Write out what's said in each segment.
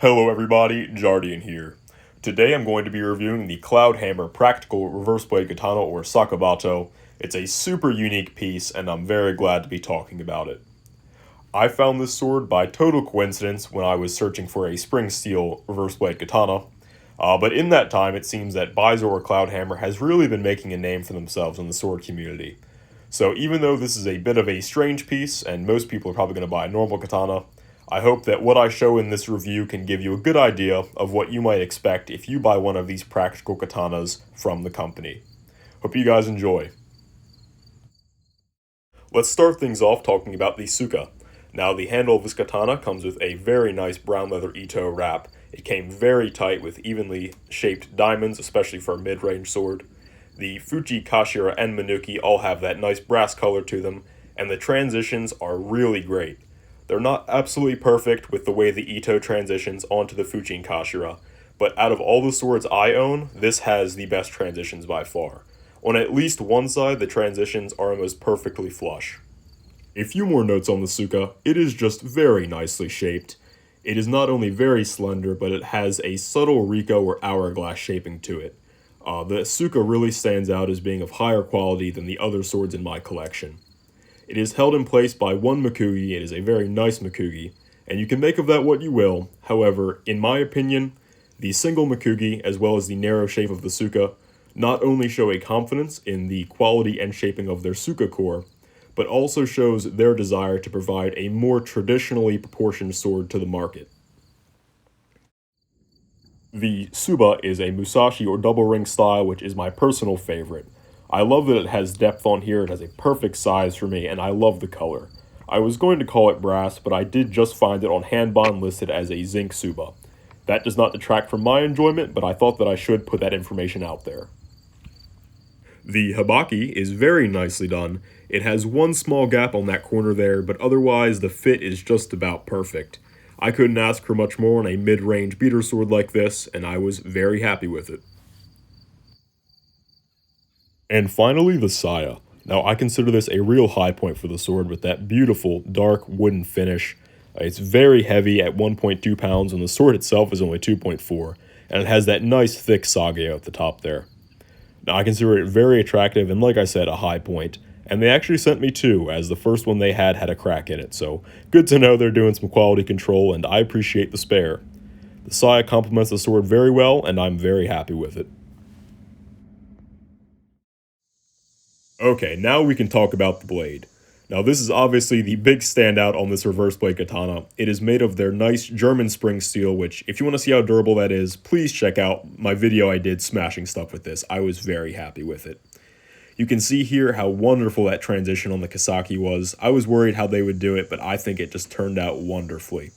Hello everybody, Jardian here. Today I'm going to be reviewing the Cloudhammer Practical Reverse Blade Katana or Sakabato. It's a super unique piece and I'm very glad to be talking about it. I found this sword by total coincidence when I was searching for a spring steel reverse blade katana, but in that time it seems that Bizor or Cloudhammer has really been making a name for themselves in the sword community. So even though this is a bit of a strange piece and most people are probably going to buy a normal katana, I hope that what I show in this review can give you a good idea of what you might expect if you buy one of these practical katanas from the company. Hope you guys enjoy. Let's start things off talking about the Tsuka. Now the handle of this katana comes with a very nice brown leather Ito wrap. It came very tight with evenly shaped diamonds, especially for a mid-range sword. The Fuji, Kashira, and Manuki all have that nice brass color to them, and the transitions are really great. They're not absolutely perfect with the way the Ito transitions onto the Fuji and Kashira, but out of all the swords I own, this has the best transitions by far. On at least one side, the transitions are almost perfectly flush. A few more notes on the Tsuka. It is just very nicely shaped. It is not only very slender, but it has a subtle Rico or hourglass shaping to it. The Tsuka really stands out as being of higher quality than the other swords in my collection. It is held in place by one Makugi. It is a very nice Makugi, and you can make of that what you will. However, in my opinion, the single Makugi as well as the narrow shape of the Tsuka not only show a confidence in the quality and shaping of their Tsuka core, but also shows their desire to provide a more traditionally proportioned sword to the market. The Tsuba is a Musashi or double ring style, which is my personal favorite. I love that it has depth on here, it has a perfect size for me, and I love the color. I was going to call it brass, but I did just find it on Hanbon listed as a zinc Tsuba. That does not detract from my enjoyment, but I thought that I should put that information out there. The Habaki is very nicely done. It has one small gap on that corner there, but otherwise the fit is just about perfect. I couldn't ask for much more on a mid-range beater sword like this, and I was very happy with it. And finally, the Saya. Now, I consider this a real high point for the sword with that beautiful, dark, wooden finish. It's very heavy at 1.2 pounds, and the sword itself is only 2.4, and it has that nice, thick sage at the top there. Now, I consider it very attractive, and like I said, a high point. And they actually sent me two, as the first one they had a crack in it, so good to know they're doing some quality control, and I appreciate the spare. The Saya complements the sword very well, and I'm very happy with it. Okay, now we can talk about the blade. Now this is obviously the big standout on this reverse blade katana. It is made of their nice German spring steel, which if you want to see how durable that is, please check out my video I did smashing stuff with this. I was very happy with it. You can see here how wonderful that transition on the Kasaki was. I was worried how they would do it, but I think it just turned out wonderfully.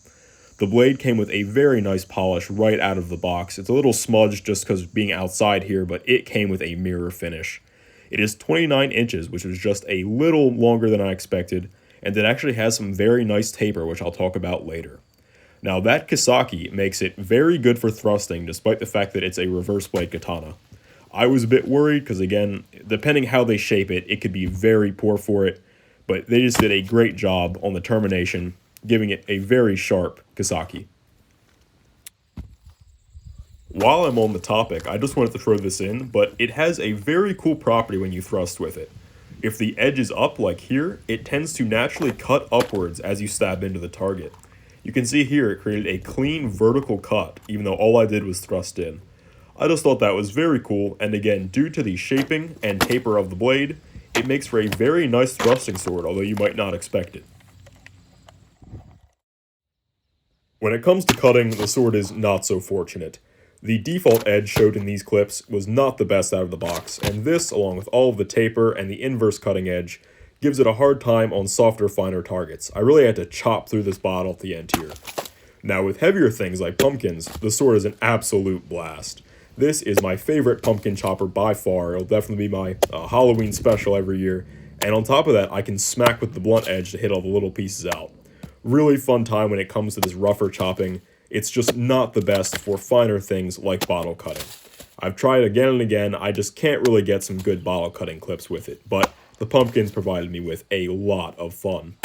The blade came with a very nice polish right out of the box. It's a little smudged just because of being outside here, but it came with a mirror finish. It is 29 inches, which was just a little longer than I expected, and it actually has some very nice taper, which I'll talk about later. Now that Kasaki makes it very good for thrusting, despite the fact that it's a reverse blade katana. I was a bit worried, because again, depending how they shape it, it could be very poor for it, but they just did a great job on the termination, giving it a very sharp Kasaki. While I'm on the topic, I just wanted to throw this in, but it has a very cool property when you thrust with it. If the edge is up like here, it tends to naturally cut upwards as you stab into the target. You can see here it created a clean vertical cut, even though all I did was thrust in. I just thought that was very cool, and again, due to the shaping and taper of the blade, it makes for a very nice thrusting sword, although you might not expect it. When it comes to cutting, the sword is not so fortunate. The default edge showed in these clips was not the best out of the box, and this, along with all of the taper and the inverse cutting edge, gives it a hard time on softer, finer targets. I really had to chop through this bottle at the end here. Now with heavier things like pumpkins, the sword is an absolute blast. This is my favorite pumpkin chopper by far. It'll definitely be my Halloween special every year, and on top of that, I can smack with the blunt edge to hit all the little pieces out. Really fun time when it comes to this rougher chopping. It's just not the best for finer things like bottle cutting. I've tried again and again, I just can't really get some good bottle cutting clips with it, but the pumpkins provided me with a lot of fun.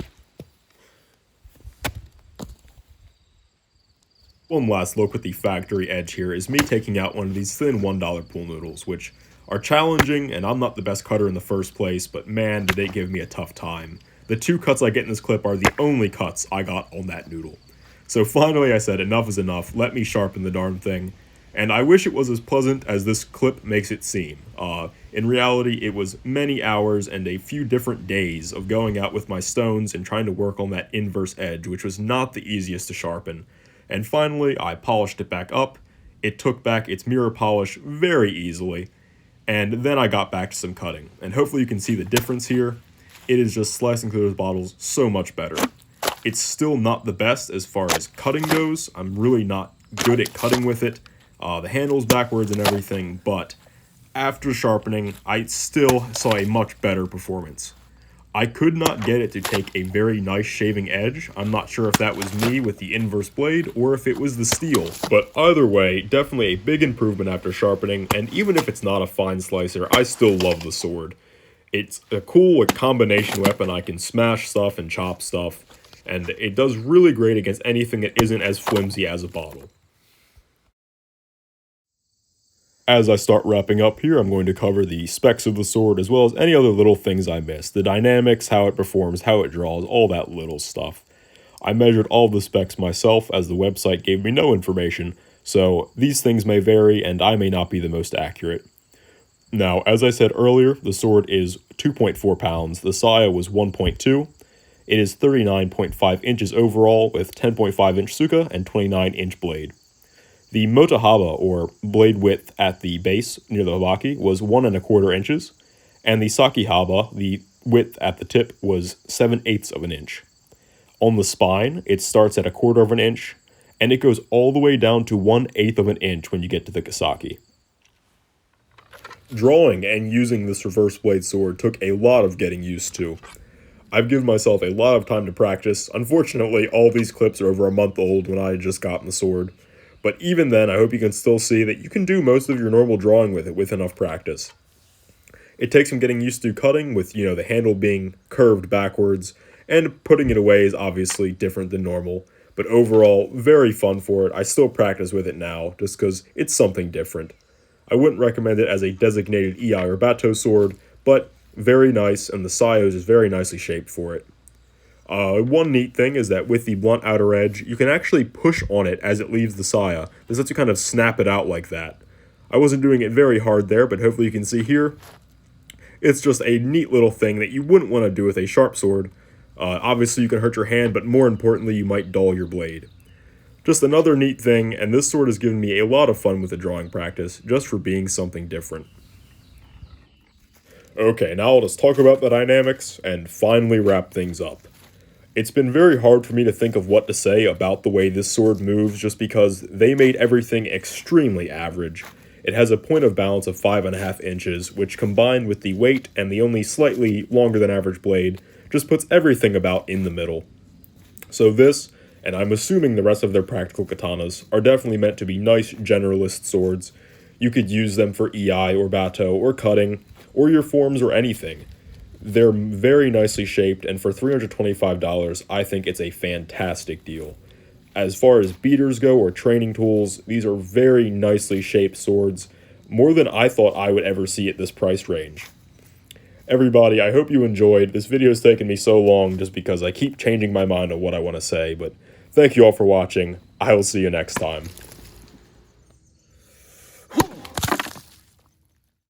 One last look with the factory edge here is me taking out one of these thin $1 pool noodles, which are challenging, and I'm not the best cutter in the first place, but man, did they give me a tough time. The 2 cuts I get in this clip are the only cuts I got on that noodle. So finally I said enough is enough, let me sharpen the darn thing, and I wish it was as pleasant as this clip makes it seem. In reality, it was many hours and a few different days of going out with my stones and trying to work on that inverse edge, which was not the easiest to sharpen. And finally, I polished it back up. It took back its mirror polish very easily, and then I got back to some cutting. And hopefully you can see the difference here. It is just slicing through those bottles so much better. It's still not the best as far as cutting goes. I'm really not good at cutting with it. The handle's backwards and everything, but after sharpening, I still saw a much better performance. I could not get it to take a very nice shaving edge. I'm not sure if that was me with the inverse blade or if it was the steel. But either way, definitely a big improvement after sharpening, and even if it's not a fine slicer, I still love the sword. It's a cool combination weapon. I can smash stuff and chop stuff, and it does really great against anything that isn't as flimsy as a bottle. As I start wrapping up here, I'm going to cover the specs of the sword as well as any other little things I missed. The dynamics, how it performs, how it draws, all that little stuff. I measured all the specs myself as the website gave me no information, so these things may vary and I may not be the most accurate. Now, as I said earlier, the sword is 2.4 pounds, the saya was 1.2. It is 39.5 inches overall with 10.5 inch Tsuka and 29 inch blade. The motahaba, or blade width at the base near the habaki, was 1¼ inches, and the sakihaba, the width at the tip, was 7/8 of an inch. On the spine, it starts at 1/4 of an inch, and it goes all the way down to 1/8 of an inch when you get to the kasaki. Drawing and using this reverse blade sword took a lot of getting used to. I've given myself a lot of time to practice. Unfortunately, all these clips are over a month old when I had just gotten the sword. But even then, I hope you can still see that you can do most of your normal drawing with it with enough practice. It takes some getting used to cutting with, the handle being curved backwards, and putting it away is obviously different than normal. But overall, very fun for it. I still practice with it now, just because it's something different. I wouldn't recommend it as a designated Ei or Bato sword, but very nice, and the saya is very nicely shaped for it. One neat thing is that with the blunt outer edge, you can actually push on it as it leaves the saya. This lets you kind of snap it out like that. I wasn't doing it very hard there, but hopefully you can see here. It's just a neat little thing that you wouldn't want to do with a sharp sword. Obviously you can hurt your hand, but more importantly you might dull your blade. Just another neat thing, and this sword has given me a lot of fun with the drawing practice, just for being something different. Okay, now I'll just talk about the dynamics, and finally wrap things up. It's been very hard for me to think of what to say about the way this sword moves just because they made everything extremely average. It has a point of balance of 5½ inches, which combined with the weight and the only slightly longer than average blade, just puts everything about in the middle. So this, and I'm assuming the rest of their practical katanas, are definitely meant to be nice generalist swords. You could use them for Ei or Bato or cutting, or your forms or anything. They're very nicely shaped, and for $325, I think it's a fantastic deal. As far as beaters go or training tools, these are very nicely shaped swords, more than I thought I would ever see at this price range. Everybody, I hope you enjoyed. This video's taken me so long just because I keep changing my mind on what I want to say, but thank you all for watching. I will see you next time.